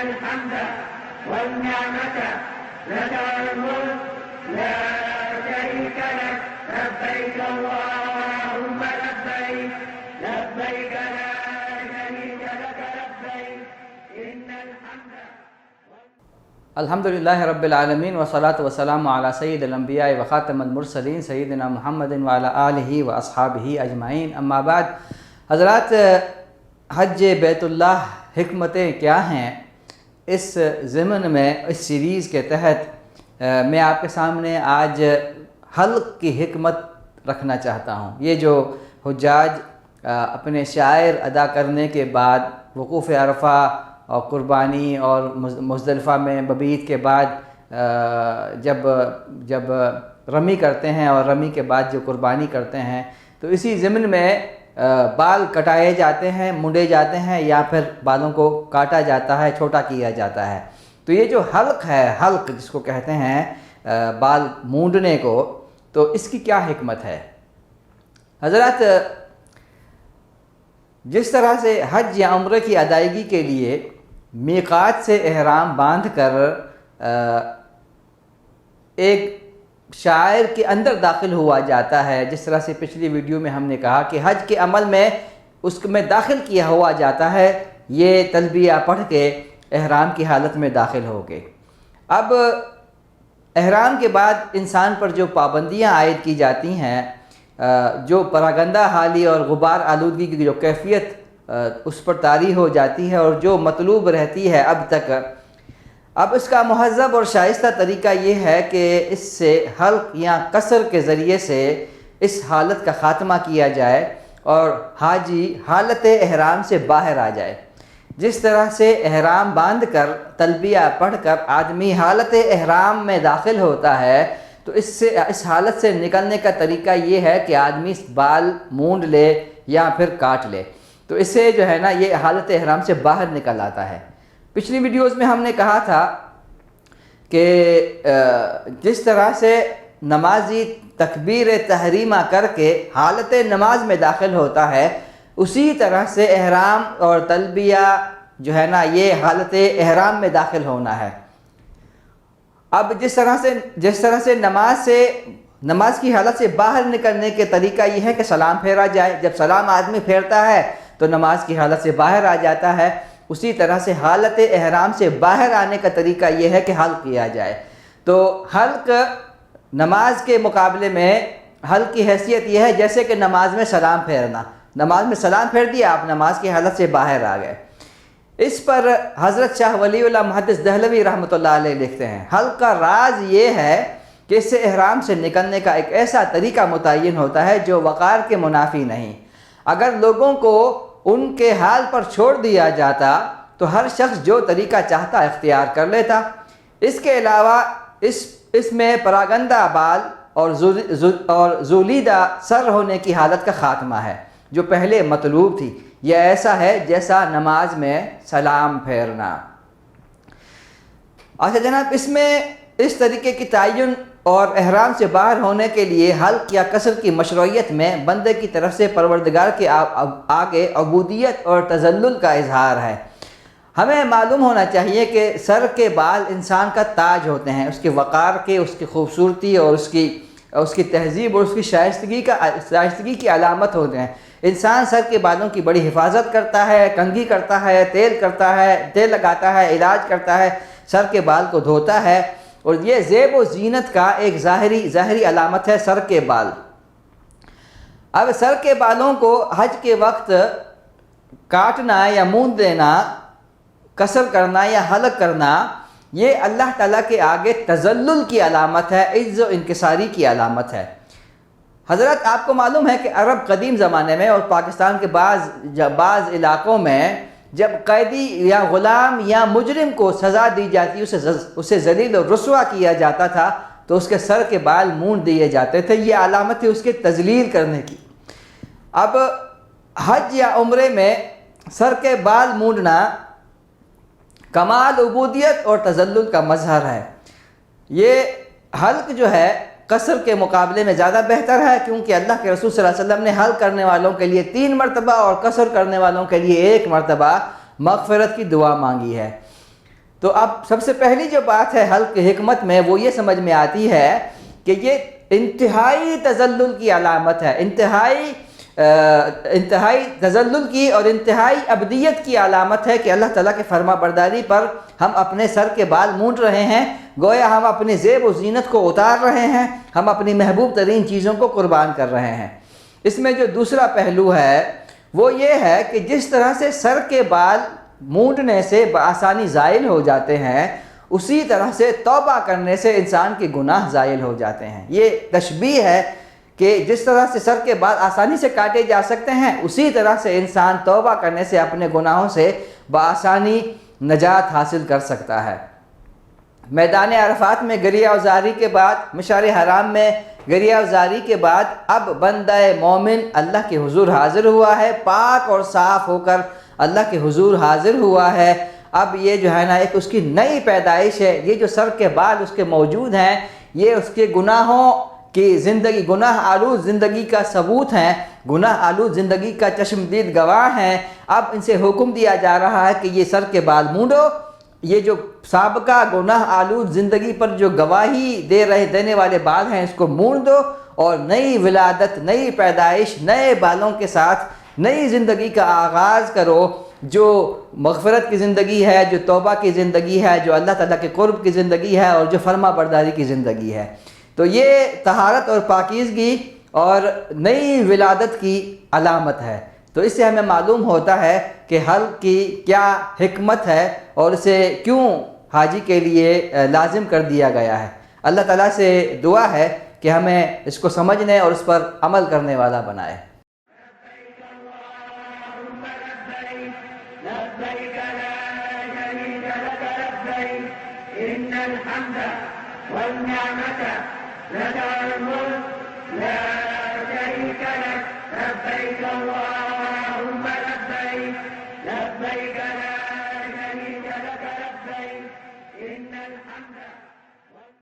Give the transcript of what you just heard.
الحمد والنعمة لك الملك لا شريك لك لبيك اللهم لبيك لبيك لا شريك لك لبيك إن الحمد. الحمدللہ رب العالمین والصلاة والسلام علی سید الانبیاء و خاتم المرسلین سیدنا محمد وعلی آلہ و اصحابہ اجمعین، اما بعد. حضرات، حج بیت اللہ حکمتیں کیا ہیں؟ اس ضمن میں اس سیریز کے تحت میں آپ کے سامنے آج حلق کی حکمت رکھنا چاہتا ہوں. یہ جو حجاج اپنے شعائر ادا کرنے کے بعد وقوف عرفہ اور قربانی اور مزدلفہ میں مبیت کے بعد جب رمی کرتے ہیں اور رمی کے بعد جو قربانی کرتے ہیں، تو اسی ضمن میں بال کٹائے جاتے ہیں، مونڈے جاتے ہیں، یا پھر بالوں کو کاٹا جاتا ہے، چھوٹا کیا جاتا ہے. تو یہ جو حلق ہے، حلق جس کو کہتے ہیں بال مونڈنے کو، تو اس کی کیا حکمت ہے؟ حضرات، جس طرح سے حج یا عمرے کی ادائیگی کے لیے میقات سے احرام باندھ کر ایک شاعر کے اندر داخل ہوا جاتا ہے، جس طرح سے پچھلی ویڈیو میں ہم نے کہا کہ حج کے عمل میں اس میں داخل کیا ہوا جاتا ہے، یہ تلبیہ پڑھ کے احرام کی حالت میں داخل ہو گئے. اب احرام کے بعد انسان پر جو پابندیاں عائد کی جاتی ہیں، جو پراگندہ حالی اور غبار آلودگی کی جو کیفیت اس پر طاری ہو جاتی ہے اور جو مطلوب رہتی ہے اب تک، اب اس کا مہذب اور شائستہ طریقہ یہ ہے کہ اس سے حلق یا قصر کے ذریعے سے اس حالت کا خاتمہ کیا جائے اور حاجی حالت احرام سے باہر آ جائے. جس طرح سے احرام باندھ کر تلبیہ پڑھ کر آدمی حالت احرام میں داخل ہوتا ہے، تو اس حالت سے نکلنے کا طریقہ یہ ہے کہ آدمی بال مونڈ لے یا پھر کاٹ لے، تو اس سے جو ہے نا یہ حالت احرام سے باہر نکل آتا ہے. پچھلی ویڈیوز میں ہم نے کہا تھا کہ جس طرح سے نمازی تکبیر تحریمہ کر کے حالت نماز میں داخل ہوتا ہے، اسی طرح سے احرام اور تلبیہ جو ہے نا یہ حالت احرام میں داخل ہونا ہے. اب جس طرح سے نماز کی حالت سے باہر نکلنے کے طریقہ یہ ہے کہ سلام پھیرا جائے. جب سلام آدمی پھیرتا ہے تو نماز کی حالت سے باہر آ جاتا ہے. اسی طرح سے حالت احرام سے باہر آنے کا طریقہ یہ ہے کہ حلق کیا جائے. تو حلق نماز کے مقابلے میں حلق کی حیثیت یہ ہے جیسے کہ نماز میں سلام پھیرنا. نماز میں سلام پھیر دیا، آپ نماز کی حالت سے باہر آ گئے. اس پر حضرت شاہ ولی اللہ محدث دہلوی رحمۃ اللہ علیہ لکھتے ہیں، حلق کا راز یہ ہے کہ اس سے احرام سے نکلنے کا ایک ایسا طریقہ متعین ہوتا ہے جو وقار کے منافی نہیں. اگر لوگوں کو ان کے حال پر چھوڑ دیا جاتا تو ہر شخص جو طریقہ چاہتا اختیار کر لیتا. اس کے علاوہ اس میں پراگندہ بال اور زولیدہ سر ہونے کی حالت کا خاتمہ ہے جو پہلے مطلوب تھی. یہ ایسا ہے جیسا نماز میں سلام پھیرنا. اچھا جناب، اس میں اس طریقے کی تعین اور احرام سے باہر ہونے کے لیے حلق یا قصر کی مشروعیت میں بندے کی طرف سے پروردگار کے آگے عبودیت اور تذلل کا اظہار ہے. ہمیں معلوم ہونا چاہیے کہ سر کے بال انسان کا تاج ہوتے ہیں، اس کے وقار کے، اس کی خوبصورتی اور اس کی تہذیب اور اس کی شائستگی کی علامت ہوتے ہیں. انسان سر کے بالوں کی بڑی حفاظت کرتا ہے، کنگھی کرتا ہے، تیل لگاتا ہے، علاج کرتا ہے، سر کے بال کو دھوتا ہے، اور یہ زیب و زینت کا ایک ظاہری علامت ہے سر کے بال. اب سر کے بالوں کو حج کے وقت کاٹنا یا مونڈ دینا، قصر کرنا یا حلق کرنا، یہ اللہ تعالیٰ کے آگے تذلل کی علامت ہے، عجز و انکساری کی علامت ہے. حضرت، آپ کو معلوم ہے کہ عرب قدیم زمانے میں اور پاکستان کے بعض علاقوں میں جب قیدی یا غلام یا مجرم کو سزا دی جاتی، اسے ذلیل و رسوا کیا جاتا تھا، تو اس کے سر کے بال مونڈ دیے جاتے تھے. یہ علامت تھی اس کے تذلیل کرنے کی. اب حج یا عمرے میں سر کے بال مونڈنا کمال عبودیت اور تذلل کا مظہر ہے. یہ حلق جو ہے قصر کے مقابلے میں زیادہ بہتر ہے، کیونکہ اللہ کے رسول صلی اللہ علیہ وسلم نے حلق کرنے والوں کے لیے 3 مرتبہ اور قصر کرنے والوں کے لیے 1 مرتبہ مغفرت کی دعا مانگی ہے. تو اب سب سے پہلی جو بات ہے حلق حکمت میں وہ یہ سمجھ میں آتی ہے کہ یہ انتہائی تذلل کی علامت ہے، انتہائی تذلل کی اور انتہائی عبدیت کی علامت ہے کہ اللہ تعالیٰ کے فرما برداری پر ہم اپنے سر کے بال مونڈ رہے ہیں، گویا ہم اپنی زیب و زینت کو اتار رہے ہیں، ہم اپنی محبوب ترین چیزوں کو قربان کر رہے ہیں۔ اس میں جو دوسرا پہلو ہے وہ یہ ہے کہ جس طرح سے سر کے بال مونڈنے سے بآسانی زائل ہو جاتے ہیں، اسی طرح سے توبہ کرنے سے انسان کے گناہ زائل ہو جاتے ہیں۔ یہ تشبیہ ہے کہ جس طرح سے سر کے بال آسانی سے کاٹے جا سکتے ہیں، اسی طرح سے انسان توبہ کرنے سے اپنے گناہوں سے بآسانی نجات حاصل کر سکتا ہے۔ میدان عرفات میں گریہ وزاری کے بعد، مشعر حرام میں گریہ وزاری کے بعد اب بندہ مومن اللہ کے حضور حاضر ہوا ہے، پاک اور صاف ہو کر اللہ کے حضور حاضر ہوا ہے۔ اب یہ جو ہے نا ایک اس کی نئی پیدائش ہے، یہ جو سر کے بال اس کے موجود ہیں یہ اس کے گناہوں کی زندگی، گناہ آلود زندگی کا ثبوت ہیں، گناہ آلود زندگی کا چشمدید گواہ ہیں۔ اب ان سے حکم دیا جا رہا ہے کہ یہ سر کے بال مونڈو، یہ جو سابقہ گناہ آلود زندگی پر جو گواہی دینے والے بال ہیں اس کو مونڈ دو اور نئی ولادت، نئی پیدائش، نئے بالوں کے ساتھ نئی زندگی کا آغاز کرو، جو مغفرت کی زندگی ہے، جو توبہ کی زندگی ہے، جو اللہ تعالیٰ کے قرب کی زندگی ہے اور جو فرما برداری کی زندگی ہے۔ تو یہ طہارت اور پاکیزگی اور نئی ولادت کی علامت ہے۔ تو اس سے ہمیں معلوم ہوتا ہے کہ حلق کی کیا حکمت ہے اور اسے کیوں حاجی کے لیے لازم کر دیا گیا ہے۔ اللہ تعالیٰ سے دعا ہے کہ ہمیں اس کو سمجھنے اور اس پر عمل کرنے والا بنائے۔ لبيك لا شريك لك لبيك إن الحمد والنعمة لك الملك لا شريك لك لبيك اللهم لبيك لبيك